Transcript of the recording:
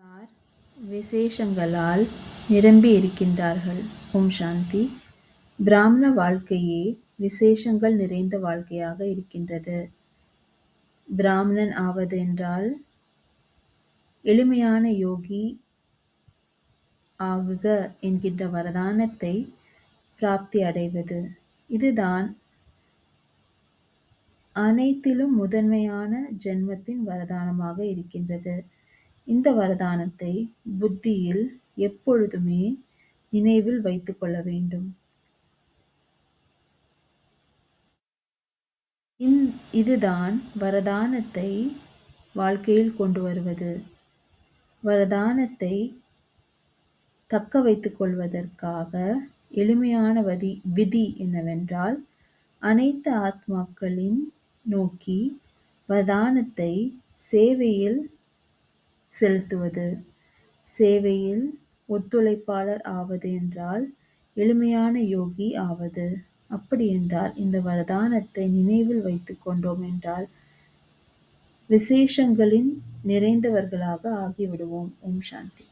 யார் விசேஷங்களால் நிரம்பி இருக்கின்றார்கள். ஓம் சாந்தி. பிராமண வாழ்க்கையே விசேஷங்கள் நிறைந்த வாழ்க்கையாக இருக்கின்றது. பிராமணன் ஆவது என்றால் எளிமையான யோகி ஆகுக என்கின்ற வரதானத்தை பிராப்தி அடைவது. இதுதான் அனைத்திலும் முதன்மையான ஜென்மத்தின் வரதானமாக இருக்கின்றது. இந்த வரதானத்தை புத்தியில் எப்பொழுதுமே நினைவில் வைத்துக் கொள்ள வேண்டும். இதுதான் வரதானத்தை வாழ்க்கையில் கொண்டு வருவது. வரதானத்தை தக்க வைத்துக் கொள்வதற்காக எளிமையான விதி என்னவென்றால், அனைத்து ஆத்மாக்களின் நோக்கி வரதானத்தை சேவையில் செலுத்துவது. சேவையில் ஒத்துழைப்பாளர் ஆவது என்றால் எளிமையான யோகி ஆவது. அப்படி என்றால் இந்த வரதானத்தை நினைவில் வைத்துக் கொண்டோம் என்றால் விசேஷங்களின் நிறைந்தவர்களாக ஆகிவிடுவோம். ஓம் சாந்தி.